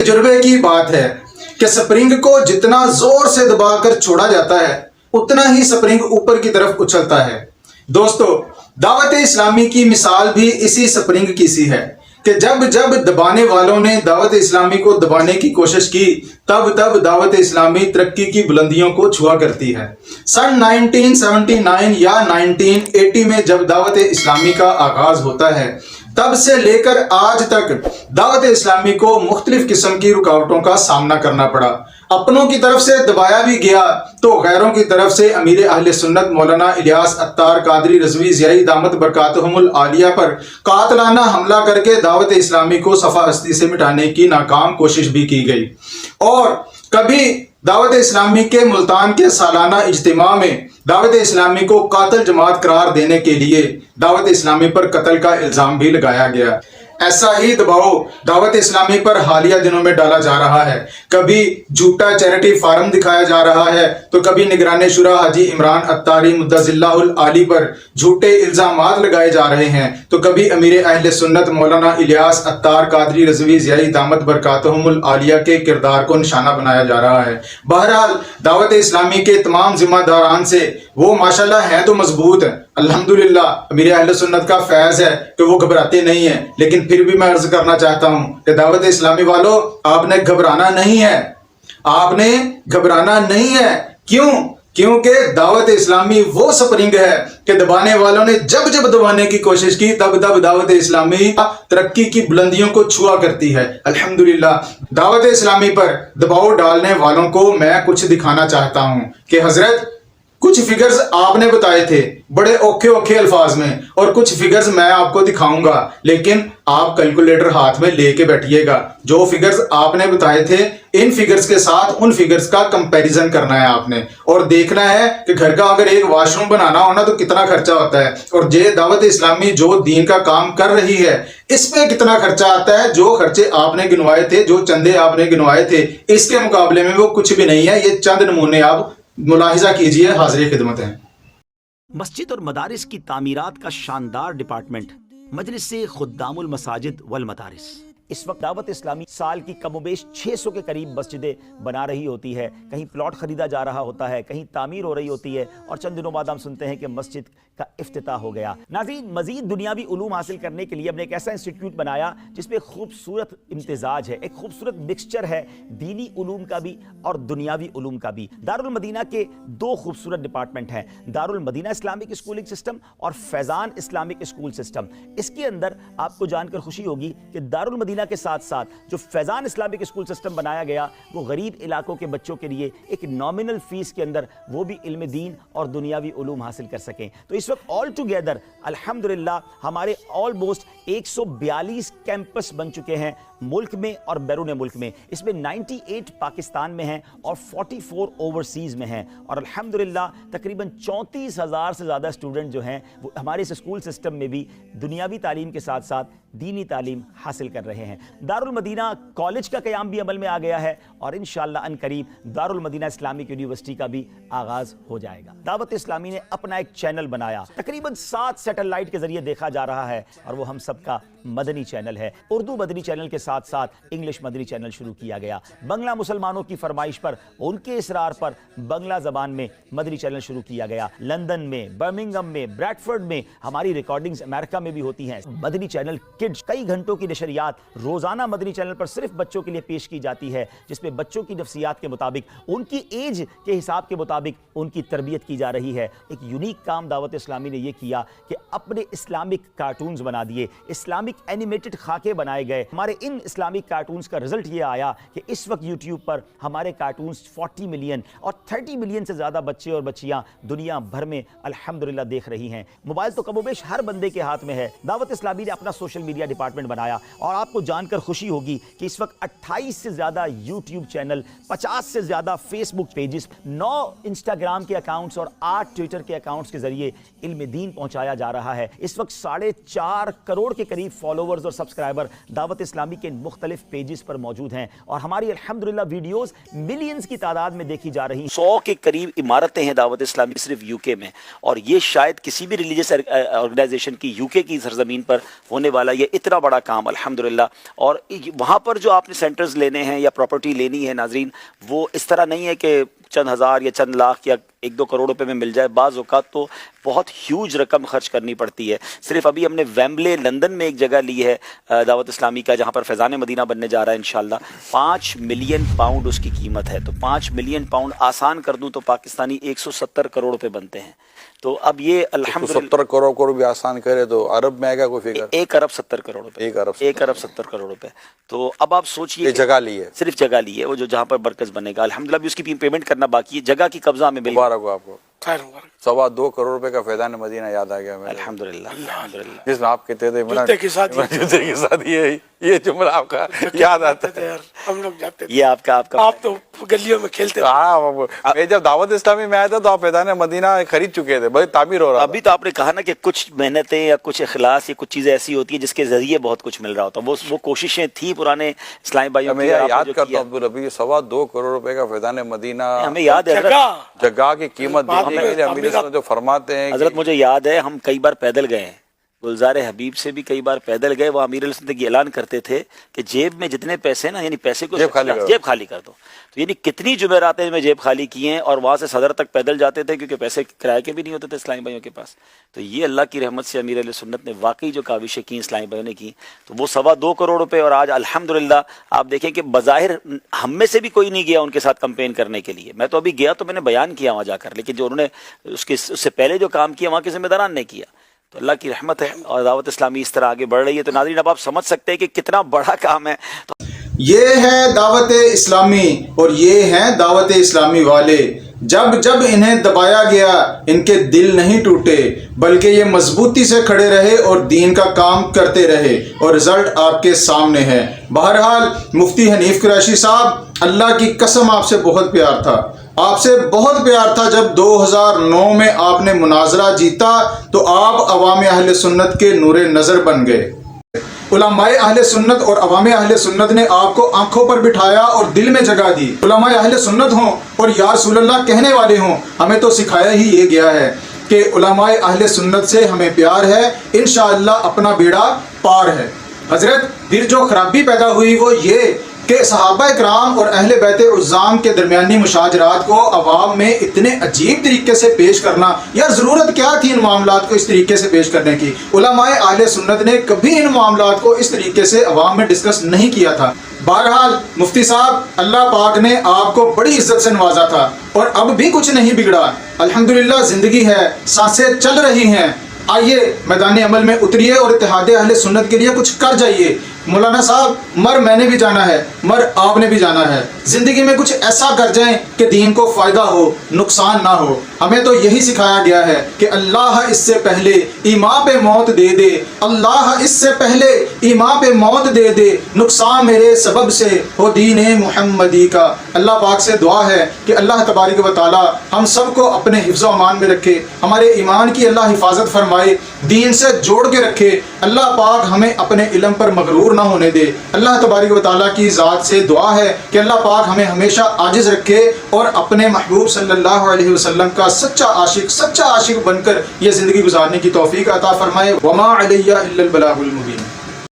तजुर्बे की बात है कि स्प्रिंग को जितना जोर से दबाकर छोड़ा जाता है उतना ही स्प्रिंग ऊपर की तरफ उछलता है। दोस्तों, दावत इस्लामी की मिसाल भी इसी स्प्रिंग की सी है कि जब जब दबाने वालों ने दावत इस्लामी को दबाने की कोशिश की तब तब दावत इस्लामी तरक्की की बुलंदियों को छुआ करती है। सन 1979 या 1980 में जब दावत इस्लामी का आगाज होता है तब से लेकर आज तक दावत इस्लामी को मुख्तलिफ किस्म की रुकावटों का सामना करना पड़ा। अपनों की तरफ से दबाया भी गया तो गैरों की तरफ से अमीर अहले सुन्नत मौलाना इलियास अत्तार कादरी रज़वी ज़ियाई दामत बरकातहुमुल आलिया पर कातलाना हमला करके दावत इस्लामी को सफ़ा हस्ती से मिटाने की नाकाम कोशिश भी की गई। और कभी दावत इस्लामी के मुल्तान के सालाना इज्तिमा में दावत इस्लामी को कातिल जमात करार देने के लिए दावत इस्लामी पर कत्ल का इल्ज़ाम भी लगाया गया। ऐसा ही दबाव दावत इस्लामी पर हालिया दिनों में डाला जा रहा है। कभी झूठा चैरिटी फार्म दिखाया जा रहा है तो कभी निगरान शुरा हाजी इमरान अत्तारी मुद्दज़िल्लाहुल आली पर झूठे इल्ज़ामात लगाए जा रहे हैं तो कभी अमीर अहले सुन्नत मौलाना इलियास अत्तार कादरी रज़वी ज़ियाई दामत बरकातहुमुल आलिया के किरदार को निशाना बनाया जा रहा है। बहरहाल दावत इस्लामी के तमाम जिम्मेदारान से वो माशाल्लाह हैं तो मजबूत है, अल्हम्दुलिल्लाह अमीर अहले सुन्नत का फैज़ है कि वो घबराते नहीं है। लेकिन फिर भी मैं अर्ज करना चाहता हूं कि दावत इस्लामी वालों, आपने घबराना नहीं है, आपने घबराना नहीं है। क्यों? क्योंकि दावत इस्लामी वो स्प्रिंग है कि दबाने वालों ने जब जब दबाने की कोशिश की तब तब दावत इस्लामी तरक्की की बुलंदियों को छुआ करती है। अल्हम्दुलिल्लाह दावत इस्लामी पर दबाव डालने वालों को मैं कुछ दिखाना चाहता हूं कि हजरत कुछ फिगर्स आपने बताए थे बड़े औखे औखे अल्फाज में और कुछ फिगर्स मैं आपको दिखाऊंगा, लेकिन आप कैलकुलेटर हाथ में लेके बैठिएगा। जो फिगर्स आपने बताए थे इन फिगर्स के साथ उन फिगर्स का कंपैरिजन करना है आपने और देखना है कि घर का अगर एक वॉशरूम बनाना हो ना तो कितना खर्चा होता है और ये दावत इस्लामी जो दीन का काम कर रही है इस पे कितना खर्चा आता है। जो खर्चे आपने गिनवाए थे, जो चंदे आपने गिनवाए थे, इसके मुकाबले में वो कुछ भी नहीं है। ये चंद नमूने आप मुलाहिजा कीजिए, हाजिर खिदमत है। मस्जिद और मदारिस की तामीरात का शानदार डिपार्टमेंट मजलिस से खुद्दामुल मसाजिद वल मदारिस। इस वक्त दावत इस्लामी साल की कमोबेश 600 के करीब मस्जिदें बना रही होती है। कहीं प्लॉट खरीदा जा रहा होता है, कहीं तामीर हो रही होती है और चंद दिनों बाद हम सुनते हैं कि मस्जिद का इफ्तिताह हो गया। नाज़रीन, मजीद दुनियावी उलूम हासिल करने के लिए हमने एक ऐसा इंस्टीट्यूट बनाया जिसमें खूबसूरत इम्तिजाज है, एक खूबसूरत मिक्सचर है दीनी उलूम का भी और दुनियावी उलूम का भी। दारुल मदीना के दो खूबसूरत डिपार्टमेंट हैं, Darul Madina Islamic schooling system और फैज़ान इस्लामिक स्कूल सिस्टम। इसके अंदर आपको जानकर खुशी होगी कि दारुल मदीना के साथ साथ जो फैज़ान इस्लामिक स्कूल सिस्टम बनाया गया वो गरीब इलाकों के बच्चों के लिए एक नॉमिनल फीस के अंदर वो भी इल्म दीन और दुनियावी उलूम हासिल कर सकें। तो इस वक्त ऑल टुगेदर अल्हम्दुलिल्लाह हमारे ऑलमोस्ट 142 कैंपस बन चुके हैं मुल्क में और बैरून मुल्क में। इसमें 98 पाकिस्तान में हैं और 44 ओवरसीज़ में हैं और अल्हम्दुलिल्लाह तकरीबन 34,000 से ज़्यादा स्टूडेंट जो हैं वो हमारे इस स्कूल सिस्टम में भी दुनियावी तालीम के साथ साथ दीनी तालीम हासिल कर रहे हैं। दारुल मदीना कॉलेज का क़याम भी अमल में आ गया है और इंशाअल्लाह अनकरीब दारुल मदीना इस्लामिक यूनिवर्सिटी का भी आगाज़ हो जाएगा। दावत इस्लामी ने अपना एक चैनल बनाया, तकरीबन 7 सैटेलाइट के ज़रिए देखा जा रहा है और वो हम सबका मदनी चैनल है। उर्दू मदनी चैनल के साथ साथ इंग्लिश मदनी चैनल शुरू किया गया। बंगला मुसलमानों की फरमाइश पर, उनके इसरार पर बंगला ज़बान में मदनी चैनल शुरू किया गया। लंदन में, बर्मिंघम में, ब्रैडफोर्ड में हमारी रिकॉर्डिंग्स अमेरिका में भी होती हैं। मदनी चैनल किड्स कई घंटों की नशरियात रोज़ाना मदनी चैनल पर सिर्फ बच्चों के लिए पेश की जाती है जिसमें बच्चों की नफ्सियात के मुताबिक, उनकी एज के हिसाब के मुताबिक उनकी तरबियत की जा रही है। एक यूनिक काम दावत इस्लामी ने यह किया कि अपने इस्लामिक कार्टून्स बना दिए, इस्लामिक एनिमेटेड खाके बनाए गए। हमारे इन इस्लामिक कार्टून्स का रिजल्ट ये आया कि इस वक्त यूट्यूब पर हमारे कार्टून्स 40 मिलियन और 30 मिलियन से ज़्यादा बच्चे और बच्चियाँ दुनिया भर में अल्हम्दुलिल्लाह देख रही हैं। मोबाइल तो कमोबेश हर बंदे के हाथ में है। दावत इस्लामी ने अपना सोशल मीडिया डिपार्टमेंट बनाया और आपको जानकर खुशी होगी कि इस वक्त 28 से ज़्यादा यूट्यूब चैनल, 50 से ज़्यादा फेसबुक पेजेस, 9 इंस्टाग्राम के अकाउंट्स और 8 ट्विटर के अकाउंट्स के ज़रिए इल्म दीन पहुँचाया जा रहा है। इस वक्त 4.5 करोड़ के करीब فالوورز اور سبسکرائبر دعوت اسلامی کے مختلف پیجز پر موجود ہیں اور ہماری الحمدللہ ویڈیوز ملینز کی تعداد میں دیکھی جا رہی ہیں. 100 کے قریب عمارتیں ہیں دعوت اسلامی صرف یو کے میں, اور یہ شاید کسی بھی ریلیجیس آرگنائزیشن کی یو کے کی سرزمین پر ہونے والا یہ اتنا بڑا کام الحمدللہ. اور وہاں پر جو آپ نے سینٹرز لینے ہیں یا پراپرٹی لینی ہے ناظرین, وہ اس طرح نہیں ہے کہ چند ہزار یا چند لاکھ یا 1-2 کروڑ روپے میں مل جائے. بعض اوقات تو بہت ہیوج رقم خرچ کرنی پڑتی ہے. صرف ابھی ہم نے ویمبلے لندن میں ایک جگہ لی ہے دعوت اسلامی کا, جہاں پر فیضان مدینہ بننے جا رہا ہے انشاءاللہ. 5 ملین پاؤنڈ اس کی قیمت ہے. تو 5 ملین پاؤنڈ آسان کر دوں تو پاکستانی 170 کروڑ روپے بنتے ہیں. تو اب یہ الحمدللہ 70 کروڑ بھی آسان کرے تو عرب میں آئے گا کوئی فگر؟ 1 ارب 70 کروڑ روپے. 1 ارب 70 کروڑ روپے. تو اب آپ سوچئے یہ جگہ لی ہے, صرف جگہ لی ہے, وہ جو جہاں پر مرکز بنے گا الحمدللہ. بھی اس کی پیمنٹ کرنا باقی ہے, جگہ کی قبضہ ہمیں مل گئی. مبارک ہو آپ کو. 2.25 کروڑ روپے کا فیضان مدینہ یاد آ گیا میرے. الحمدللہ الحمدللہ. جس میں آپ کہتے تھے جوتے کے ساتھ یہ جملہ آپ کا یاد آتا ہے. ہم لوگ جاتے تھے, یہ آپ کا آپ تو گلیوں میں کھیلتے. ہاں, میں جب دعوت اسلامی میں آیا تھا تو آپ فیضان مدینہ خرید چکے تھے, بڑی تعمیر ہو رہا. ابھی تو آپ نے کہا نا کہ کچھ محنتیں یا کچھ اخلاص یا کچھ چیزیں ایسی ہوتی ہیں جس کے ذریعے بہت کچھ مل رہا ہوتا ہے. وہ کوششیں تھیں پرانے اسلامی بھائیوں میں یاد کرتا ہوں عبدالربیع 2.25 کروڑ روپے کا فیضان مدینہ. ہمیں یاد ہے جگہ کی قیمت دینے کے لیے امیر صاحب جو فرماتے ہیں حضرت, مجھے یاد ہے ہم کئی بار پیدل گئے ہیں, گلزار حبیب سے بھی کئی بار پیدل گئے. وہ امیر علیہ السلام کی اعلان کرتے تھے کہ جیب میں جتنے پیسے نا, یعنی پیسے کو جیب خالی کر دو. تو یعنی کتنی جمعراتیں میں جیب خالی کی ہیں, اور وہاں سے صدر تک پیدل جاتے تھے کیونکہ پیسے کرائے کے بھی نہیں ہوتے تھے اسلامی بھائیوں کے پاس. تو یہ اللہ کی رحمت سے امیر علیہ سنت نے واقعی جو کاوشیں کی اسلامی بھائیوں نے کی, تو وہ 2.25 کروڑ روپے. اور آج الحمدللہ آپ دیکھیں کہ بظاہر ہم میں سے بھی کوئی نہیں گیا ان کے ساتھ کمپین کرنے کے لیے. میں تو ابھی گیا تو میں نے بیان کیا وہاں جا کر, لیکن جو انہوں نے اس سے پہلے جو کام کیا وہاں کے ذمہ داران نے کیا. تو اللہ کی رحمت ہے اور دعوت اسلامی اس طرح آگے بڑھ رہی ہے. تو ناظرین اب آپ سمجھ سکتے ہیں کہ کتنا بڑا کام ہے. یہ ہے دعوت اسلامی اور یہ ہیں دعوت اسلامی والے. جب جب انہیں دبایا گیا ان کے دل نہیں ٹوٹے, بلکہ یہ مضبوطی سے کھڑے رہے اور دین کا کام کرتے رہے, اور رزلٹ آپ کے سامنے ہے. بہرحال مفتی حنیف قریشی صاحب, اللہ کی قسم آپ سے بہت پیار تھا, آپ سے بہت پیار تھا. جب 2009 میں آپ نے مناظرہ جیتا تو آپ عوام اہل سنت کے نور نظر بن گئے. علماء اہل سنت اور عوام اہل سنت نے آپ کو آنکھوں پر بٹھایا اور دل میں جگہ دی. علماء اہل سنت ہوں اور یا رسول اللہ کہنے والے ہوں, ہمیں تو سکھایا ہی یہ گیا ہے کہ علماء اہل سنت سے ہمیں پیار ہے, انشاءاللہ اپنا بیڑا پار ہے. حضرت پھر جو خرابی پیدا ہوئی وہ یہ کہ صحابہ کرام اور اہل بیت عظام کے درمیانی مشاجرات کو عوام میں اتنے عجیب طریقے سے پیش کرنا, یار ضرورت کیا تھی ان معاملات کو اس طریقے سے پیش کرنے کی؟ علماء اہل سنت نے کبھی ان معاملات کو اس طریقے سے عوام میں ڈسکس نہیں کیا تھا. بہرحال مفتی صاحب, اللہ پاک نے آپ کو بڑی عزت سے نوازا تھا اور اب بھی کچھ نہیں بگڑا. الحمدللہ زندگی ہے, سانسیں چل رہی ہیں. آئیے میدان عمل میں اتریے اور اتحاد اہل سنت کے لیے کچھ کر جائیے. مولانا صاحب, مر میں نے بھی جانا ہے, مر آپ نے بھی جانا ہے. زندگی میں کچھ ایسا کر جائیں کہ دین کو فائدہ ہو, نقصان نہ ہو. ہمیں تو یہی سکھایا گیا ہے کہ اللہ اس سے پہلے ایمان پہ موت دے دے, اللہ اس سے پہلے ایمان پہ موت دے دے, نقصان میرے سبب سے ہو دین محمدی کا. اللہ پاک سے دعا ہے کہ اللہ تبارک و تعالی ہم سب کو اپنے حفظ و امان میں رکھے, ہمارے ایمان کی اللہ حفاظت فرمائے, دین سے جوڑ کے رکھے. اللہ پاک ہمیں اپنے علم پر مغرور نہ ہونے دے. اللہ تبارک و تعالیٰ کی ذات سے دعا ہے کہ اللہ پاک ہمیں ہمیشہ عاجز رکھے اور اپنے محبوب صلی اللہ علیہ وسلم کا سچا عاشق بن کر یہ زندگی گزارنے کی توفیق عطا فرمائے. وما علیہ الا البلاغ المبین.